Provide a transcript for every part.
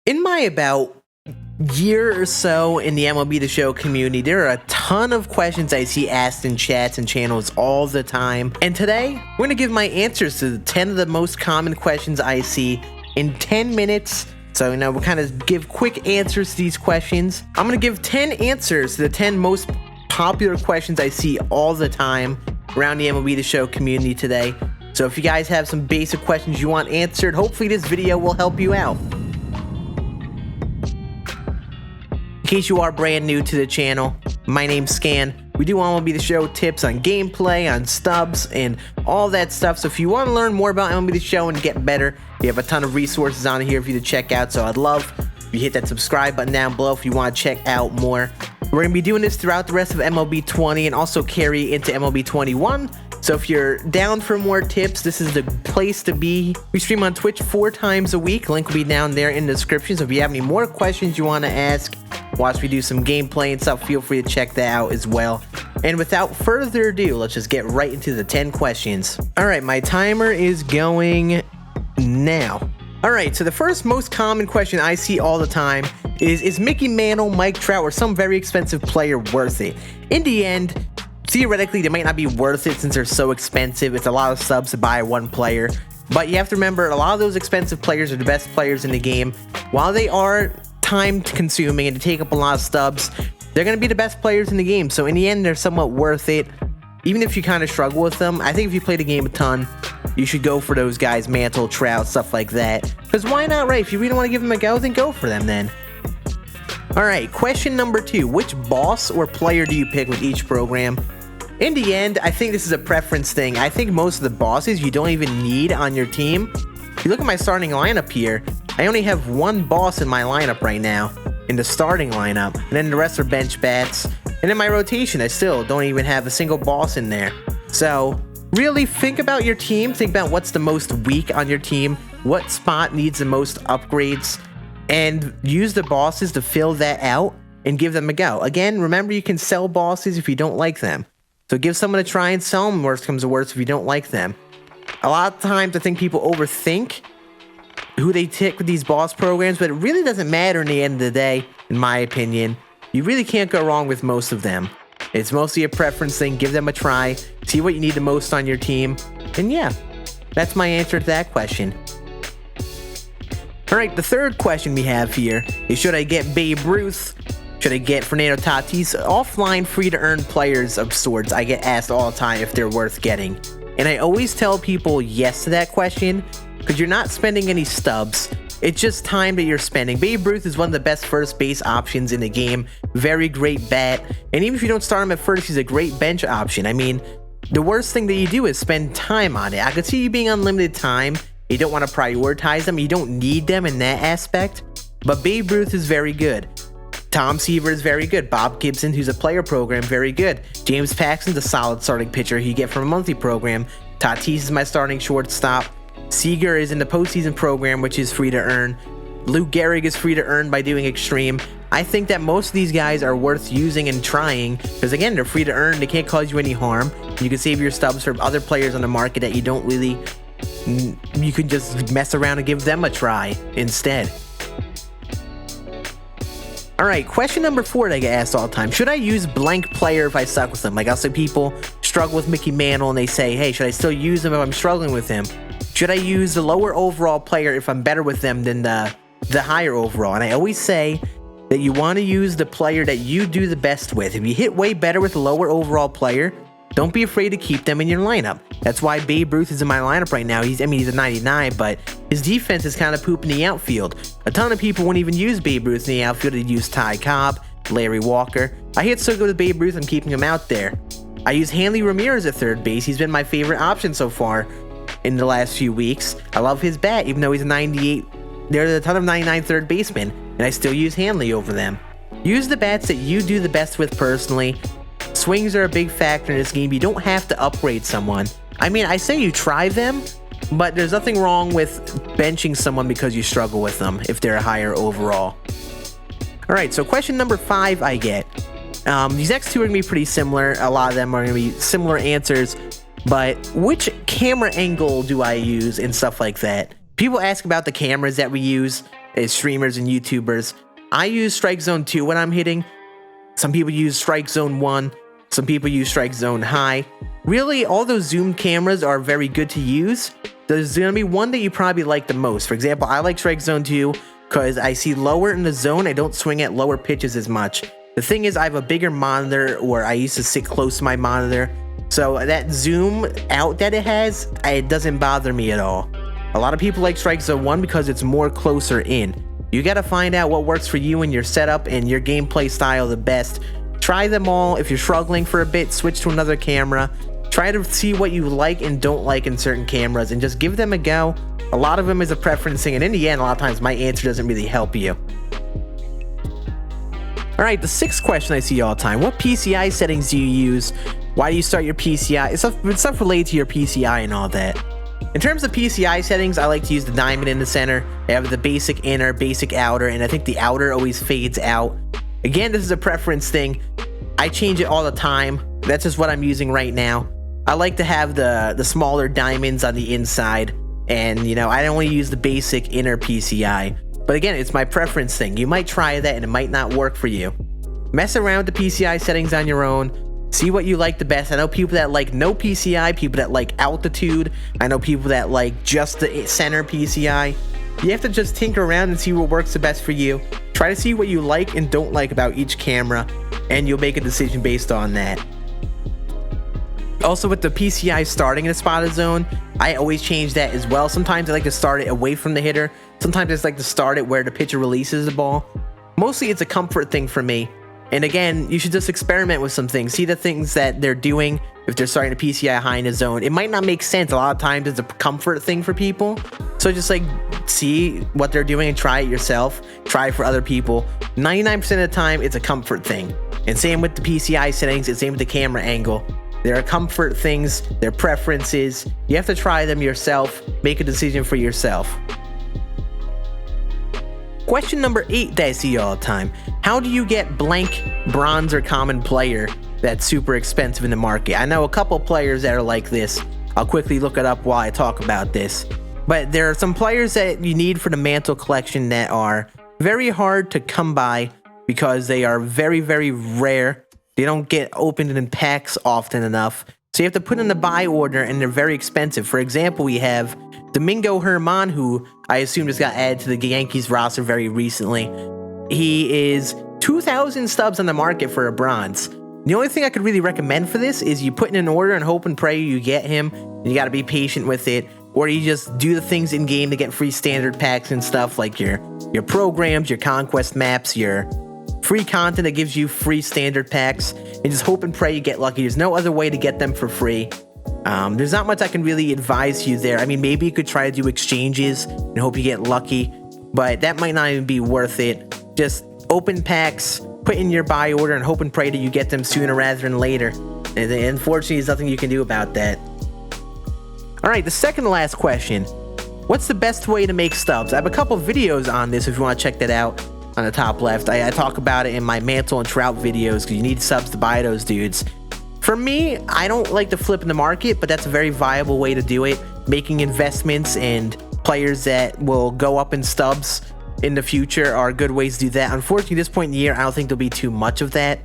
In my about year or so in the MLB The Show community, there are a ton of questions I see asked in chats and channels all the time. And today, we're going to give my answers to the 10 of the most common questions I see in 10 minutes. So, we'll kind of give quick answers to these questions. I'm going to give 10 answers to the 10 most popular questions I see all the time around the MLB The Show community today. So if you guys have some basic questions you want answered, hopefully this video will help you out. In case you are brand new to the channel, my name's Scann. We do MLB The Show tips on gameplay, on stubs, and all that stuff. So if you want to learn more about MLB The Show and get better, we have a ton of resources on here for you to check out. So I'd love if you hit that subscribe button down below if you want to check out more. We're going to be doing this throughout the rest of MLB 20 and also carry into MLB 21. So if you're down for more tips, this is the place to be. We stream on Twitch 4 times a week. Link will be down there in the description. So if you have any more questions you want to ask, watch me do some gameplay and stuff, feel free to check that out as well. And without further ado, let's just get right into the 10 questions. Alright, my timer is going now. Alright, so the first most common question I see all the time is Mickey Mantle, Mike Trout, or some very expensive player worth it? In the end, theoretically, they might not be worth it since they're so expensive. It's a lot of subs to buy one player. But you have to remember, a lot of those expensive players are the best players in the game. While they are time consuming and to take up a lot of stubs, they're going to be the best players in the game. So in the end, they're somewhat worth it. Even if you kind of struggle with them, I think if you play the game a ton, you should go for those guys, Mantle, Trout, stuff like that. Because why not, right? If you really want to give them a go, then go for them then. Alright, question number 2. Which boss or player do you pick with each program? In the end, I think this is a preference thing. I think most of the bosses you don't even need on your team. If you look at my starting lineup here, I only have one boss in my lineup right now, in the starting lineup, and then the rest are bench bats. And in my rotation, I still don't even have a single boss in there. So, really think about your team, think about what's the most weak on your team, what spot needs the most upgrades, and use the bosses to fill that out and give them a go. Again, remember you can sell bosses if you don't like them. So give someone a try and sell them, worst comes to worst, if you don't like them. A lot of times I think people overthink who they pick with these boss programs, but it really doesn't matter in the end of the day, in my opinion. You really can't go wrong with most of them. It's mostly a preference thing. Give them a try, see what you need the most on your team, and yeah, that's my answer to that question. Alright, the third question we have here is, should I get Babe Ruth? Should I get Fernando Tatis? Offline free-to-earn players of sorts I get asked all the time if they're worth getting. And I always tell people yes to that question, because you're not spending any stubs. It's just time that you're spending. Babe Ruth is one of the best first base options in the game. Very great bat. And even if you don't start him at first, he's a great bench option. I mean, the worst thing that you do is spend time on it. I could see you being unlimited time. You don't want to prioritize them. You don't need them in that aspect. But Babe Ruth is very good. Tom Seaver is very good. Bob Gibson, who's a player program, very good. James Paxton's a solid starting pitcher you get from a monthly program. Tatis is my starting shortstop. Seager is in the postseason program, which is free to earn. Luke Gehrig is free to earn by doing extreme. I think that most of these guys are worth using and trying, because again, they're free to earn. They can't cause you any harm. You can save your stubs for other players on the market that you don't really... You can just mess around and give them a try instead. Alright, question number 4 that I get asked all the time. Should I use blank player if I suck with them? Like, I'll say people struggle with Mickey Mantle and they say, hey, should I still use him if I'm struggling with him? Should I use the lower overall player if I'm better with them than the higher overall? And I always say that you want to use the player that you do the best with. If you hit way better with a lower overall player, don't be afraid to keep them in your lineup. That's why Babe Ruth is in my lineup right now. He's a 99, but his defense is kind of poop in the outfield. A ton of people wouldn't even use Babe Ruth in the outfield. They'd use Ty Cobb, Larry Walker. I hit so good with Babe Ruth, I'm keeping him out there. I use Hanley Ramirez at third base. He's been my favorite option so far in the last few weeks. I love his bat, even though he's a 98. There's a ton of 99 third basemen, and I still use Hanley over them. Use the bats that you do the best with personally. Swings are a big factor in this game. You don't have to upgrade someone. I mean, I say you try them, but there's nothing wrong with benching someone because you struggle with them if they're a higher overall. Alright, so question number 5 I get. These next two are going to be pretty similar. A lot of them are going to be similar answers, but which camera angle do I use and stuff like that? People ask about the cameras that we use. as streamers and YouTubers. I use Strike Zone 2 when I'm hitting. Some people use Strike Zone 1. Some people use Strike Zone High. Really, all those zoom cameras are very good to use. There's going to be one that you probably like the most. For example, I like Strike Zone 2 because I see lower in the zone. I don't swing at lower pitches as much. The thing is, I have a bigger monitor, or I used to sit close to my monitor. So that zoom out that it has, it doesn't bother me at all. A lot of people like Strike Zone 1 because it's more closer in. You got to find out what works for you and your setup and your gameplay style the best. Try them all. If you're struggling for a bit, switch to another camera. Try to see what you like and don't like in certain cameras and just give them a go. A lot of them is a preference thing, and in the end, a lot of times my answer doesn't really help you. Alright, the sixth question I see all the time. What PCI settings do you use? Why do you start your PCI? It's stuff related to your PCI and all that. In terms of PCI settings, I like to use the diamond in the center. I have the basic inner, basic outer, and I think the outer always fades out. Again, this is a preference thing. I change it all the time. That's just what I'm using right now. I like to have the smaller diamonds on the inside, and I don't want to use the basic inner PCI. But again, it's my preference thing. You might try that and it might not work for you. Mess around with the PCI settings on your own. See what you like the best. I know people that like no PCI, people that like altitude. I know people that like just the center PCI. You have to just tinker around and see what works the best for you. Try to see what you like and don't like about each camera, and you'll make a decision based on that. Also, with the PCI starting in a spotted zone, I always change that as well. Sometimes I like to start it away from the hitter. Sometimes I just like to start it where the pitcher releases the ball. Mostly it's a comfort thing for me. And again, you should just experiment with some things. See the things that they're doing if they're starting a PCI high in a zone. It might not make sense. A lot of times it's a comfort thing for people. So just like see what they're doing and try it yourself. Try it for other people. 99% of the time, it's a comfort thing. And same with the PCI settings, and same with the camera angle. There are comfort things, they're preferences. You have to try them yourself, make a decision for yourself. Question number 8 that I see all the time. How do you get blank bronze or common player that's super expensive in the market? I know a couple players that are like this. I'll quickly look it up while I talk about this. But there are some players that you need for the Mantle collection that are very hard to come by because they are very, very rare. They don't get opened in packs often enough. So you have to put in the buy order, and they're very expensive. For example, we have Domingo Germán, who I assume just got added to the Yankees roster very recently. He is 2,000 stubs on the market for a bronze. The only thing I could really recommend for this is you put in an order and hope and pray you get him. You got to be patient with it. Or you just do the things in game to get free standard packs and stuff, like your programs, your conquest maps, your free content that gives you free standard packs, and just hope and pray you get lucky. There's no other way to get them for free. There's not much I can really advise you there. I mean, maybe you could try to do exchanges and hope you get lucky, but that might not even be worth it. Just open packs, put in your buy order, and hope and pray that you get them sooner rather than later. And unfortunately, there's nothing you can do about that. Alright, the second to last question. What's the best way to make stubs? I have a couple videos on this if you want to check that out. On the top left, I talk about it in my Mantle and Trout videos because you need subs to buy those dudes. For me, I don't like to flip in the market, but that's a very viable way to do it. Making investments and players that will go up in stubs in the future are good ways to do that. Unfortunately, at this point in the year, I don't think there'll be too much of that.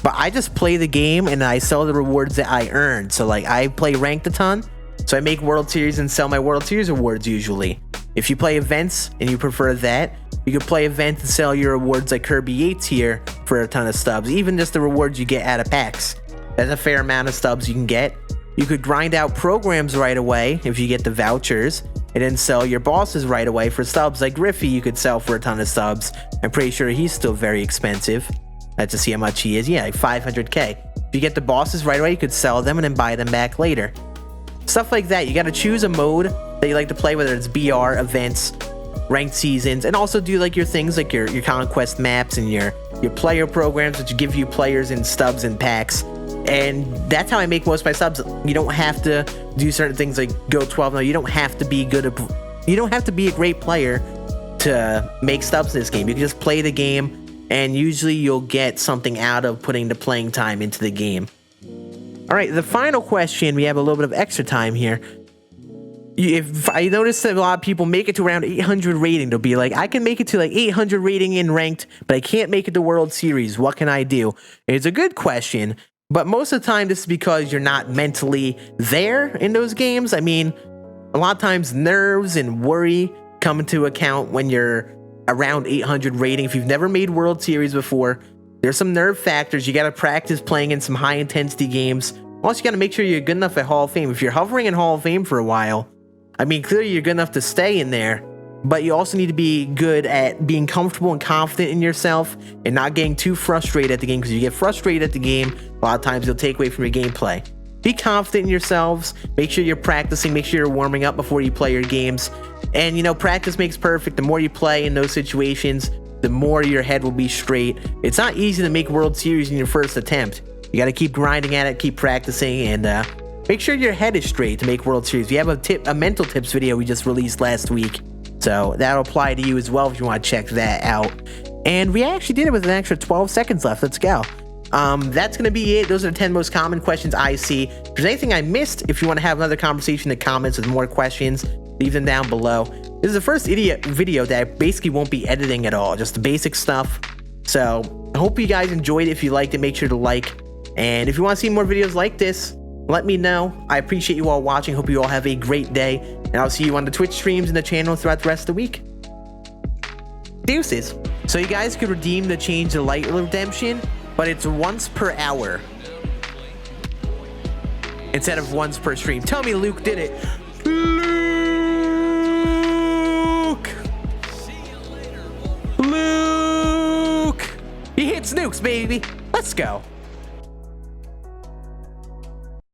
But I just play the game and I sell the rewards that I earn. So like I play ranked a ton, so I make World Series and sell my World Series rewards usually. If you play events and you prefer that, you could play events and sell your rewards like Kirby Yates here for a ton of stubs. Even just the rewards you get out of packs. That's a fair amount of stubs you can get. You could grind out programs right away if you get the vouchers, and then sell your bosses right away for stubs. Like Griffey, you could sell for a ton of stubs. I'm pretty sure he's still very expensive. Let's just see how much he is. Yeah, like 500k. If you get the bosses right away, you could sell them and then buy them back later. Stuff like that. You got to choose a mode that you like to play, whether it's BR, events, ranked seasons, and also do like your things like your conquest maps and your player programs, which give you players and stubs and packs. And that's how I make most of my subs. You don't have to do certain things like go 12. No, you don't have to be you don't have to be a great player to make stubs in this game. You can just play the game, and usually you'll get something out of putting the playing time into the game. All right, the final question. We have a little bit of extra time here. if I notice that a lot of people make it to around 800 rating, they'll be like, I can make it to like 800 rating in ranked, but I can't make it to World Series. What can I do? It's a good question, but most of the time this is because you're not mentally there in those games. I mean, a lot of times nerves and worry come into account when you're around 800 rating. If you've never made World Series before, there's some nerve factors. You got to practice playing in some high intensity games. Also, you got to make sure you're good enough at Hall of Fame. If you're hovering in Hall of Fame for a while, I mean, clearly you're good enough to stay in there, but you also need to be good at being comfortable and confident in yourself and not getting too frustrated at the game, because if you get frustrated at the game, a lot of times it'll take away from your gameplay. Be confident in yourselves. Make sure you're practicing. Make sure you're warming up before you play your games. And, you know, practice makes perfect. The more you play in those situations, the more your head will be straight. It's not easy to make World Series in your first attempt. You got to keep grinding at it, keep practicing, and make sure your head is straight to make World Series. We have a mental tips video we just released last week, so that'll apply to you as well if you want to check that out. And we actually did it with an extra 12 seconds left. Let's go. That's going to be it. Those are the 10 most common questions I see. If there's anything I missed, if you want to have another conversation in the comments with more questions, leave them down below. This is the first video that I basically won't be editing at all, just the basic stuff. So I hope you guys enjoyed it. If you liked it, make sure to like. And if you want to see more videos like this, let me know. I appreciate you all watching. Hope you all have a great day. And I'll see you on the Twitch streams and the channel throughout the rest of the week. Deuces. So you guys could redeem the Change the Light redemption, but it's once per hour instead of once per stream. Tell me Luke did it. Luke! He hits nukes, baby. Let's go.